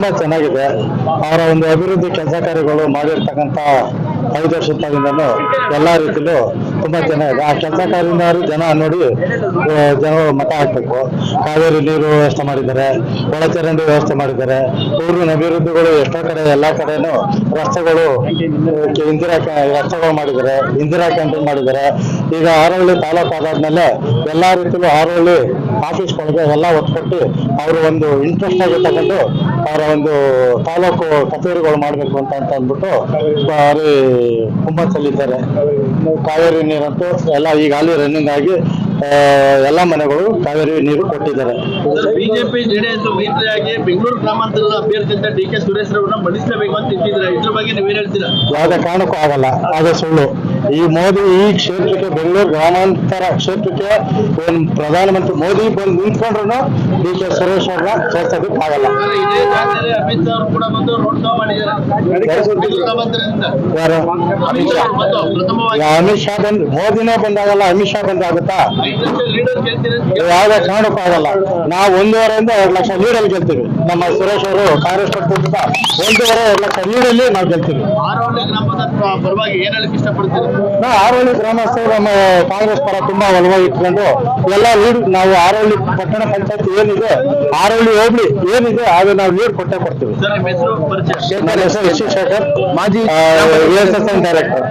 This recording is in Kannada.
ತುಂಬಾ ಚೆನ್ನಾಗಿದೆ. ಅವರ ಒಂದು ಅಭಿವೃದ್ಧಿ ಕೆಲಸ ಕಾರ್ಯಗಳು ಮಾಡಿರ್ತಕ್ಕಂಥ 5 ವರ್ಷದಿಂದನೂ ಎಲ್ಲಾ ರೀತಿಲೂ ತುಂಬಾ ಚೆನ್ನಾಗಿದೆ. ಆ ಕೆಲಸ ಕಾರ್ಯದವರು ಜನ ನೋಡಿ ಜನಗಳು ಮತ ಹಾಕ್ಬೇಕು. ಕಾವೇರಿ ನೀರು ವ್ಯವಸ್ಥೆ ಮಾಡಿದ್ದಾರೆ, ಒಳಚರಂಡಿ ವ್ಯವಸ್ಥೆ ಮಾಡಿದ್ದಾರೆ. ಊರಿನ ಅಭಿವೃದ್ಧಿಗಳು ಎಷ್ಟೋ ಕಡೆ ಎಲ್ಲಾ ಕಡೆನೂ ರಸ್ತೆಗಳು ರಸ್ತೆಗಳು ಮಾಡಿದ್ದಾರೆ, ಇಂದಿರಾ ಕ್ಯಾಂಟೀನ್ ಮಾಡಿದ್ದಾರೆ. ಈಗ ಹಾರೋಹಳ್ಳಿ ತಾಲೂಕು ಆದಾದ್ಮೇಲೆ ಎಲ್ಲಾ ರೀತಿಲೂ ಹಾರೋಹಳ್ಳಿ ಆಫೀಸ್ಗಳಿಗೆ ಎಲ್ಲ ಒತ್ತು ಕೊಟ್ಟು ಅವರು ಒಂದು ಇಂಟ್ರೆಸ್ಟ್ ಆಗಿ ತಗೊಂಡು ಅವರ ಒಂದು ತಾಲೂಕು ಕಚೇರಿಗಳು ಮಾಡಬೇಕು ಅಂತ ಅಂದ್ಬಿಟ್ಟು ಭಾರಿ ಹುಮ್ಮಸ್ಸಲ್ಲಿದ್ದಾರೆ. ಕಾವೇರಿ ನೀರಂತೂ ಎಲ್ಲ ಈಗ ಅಲ್ಲಿ ರನ್ನಿಂಗ್ ಆಗಿ ಎಲ್ಲಾ ಮನೆಗಳು ಕಾವೇರಿ ನೀರು ಕೊಟ್ಟಿದ್ದಾರೆ. ಬಿಜೆಪಿ ಜೆಡಿಎಸ್ ಮೈತ್ರಿಯಾಗಿ ಬೆಂಗಳೂರು ಗ್ರಾಮಾಂತರದ ಅಭ್ಯರ್ಥಿ ಅಂತ ಡಿ ಕೆ ಸುರೇಶ್ ರವರನ್ನ ಮಣಿಸಲೇಬೇಕು ಅಂತ ಇಟ್ಟಿದ್ರೆ ಇದ್ರ ಬಗ್ಗೆ ನೀವೇನ್ ಹೇಳ್ತೀರಾ? ಯಾವುದೇ ಕಾರಣಕ್ಕೂ ಆಗಲ್ಲ, ಅದು ಸುಳ್ಳು. ಈ ಮೋದಿ ಈ ಕ್ಷೇತ್ರಕ್ಕೆ ಬೆಂಗಳೂರು ಗ್ರಾಮಾಂತರ ಕ್ಷೇತ್ರಕ್ಕೆ ಪ್ರಧಾನಮಂತ್ರಿ ಮೋದಿ ಬಂದು ನಿಂತ್ಕೊಂಡ್ರು ಡಿ ಕೆ ಸುರೇಶ್ ಅವ್ರನ್ನ ಸೋಲ್ಸೋದಕ್ಕೆ ಆಗಲ್ಲ. ಇದೇ ಜಾಗದಲ್ಲಿ ಅಮಿತ್ ಶಾ ಅವರು ಕೂಡ ಬಂದು ರೋಡ್ ಶೋ ಮಾಡಿದ್ದಾರೆ. ಯಾರು? ಅಮಿತ್ ಶಾ ಬಂದ್ ಮೋದಿನೇ ಬಂದಾಗಲ್ಲ, ಅಮಿತ್ ಶಾ ಬಂದಾಗುತ್ತಾ? ಯಾವುದೇ ಕಾರಣಕ್ಕೂ ಆಗಲ್ಲ. ನಾವು 1.5 ಲಕ್ಷ ಲೀಡಲ್ಲಿ ಗೆಲ್ತೀವಿ. ನಮ್ಮ ಸುರೇಶ್ ಅವರು ಕಾಂಗ್ರೆಸ್ ಪಕ್ಷದಿಂದ 1.5 ಲಕ್ಷ ಲೀಡಲ್ಲಿ ನಾವು ಗೆಲ್ತೀವಿ. ಹಾರೋಹಳ್ಳಿ ಗ್ರಾಮದ ಪರವಾಗಿ ಏನ್ ಹೇಳಕ್ ಇಷ್ಟಪಡ್ತೀವಿ? ನಾವು ಹಾರೋಹಳ್ಳಿ ಗ್ರಾಮಸ್ಥರು ನಮ್ಮ ಕಾಂಗ್ರೆಸ್ ಪರ ತುಂಬಾ ಒಲವಾಗಿ ಇಟ್ಕೊಂಡು ಎಲ್ಲ ಲೀಡ್ ನಾವು ಹಾರೋಹಳ್ಳಿ ಪಟ್ಟಣ ಪಂಚಾಯತ್ ಏನಿದೆ, ಹಾರೋಹಳ್ಳಿ ಹೋಬಳಿ ಏನಿದೆ ಅದು ನಾವು ಲೀಡ್ ಕೊಟ್ಟೇ ಕೊಡ್ತೀವಿ. ಸರ್, ನಿಮ್ಮ ಹೆಸರು ಪರಿಚಯ? ನನ್ನ ಹೆಸರು ಶೇಖರ್, ಮಾಜಿ ಡೈರೆಕ್ಟರ್.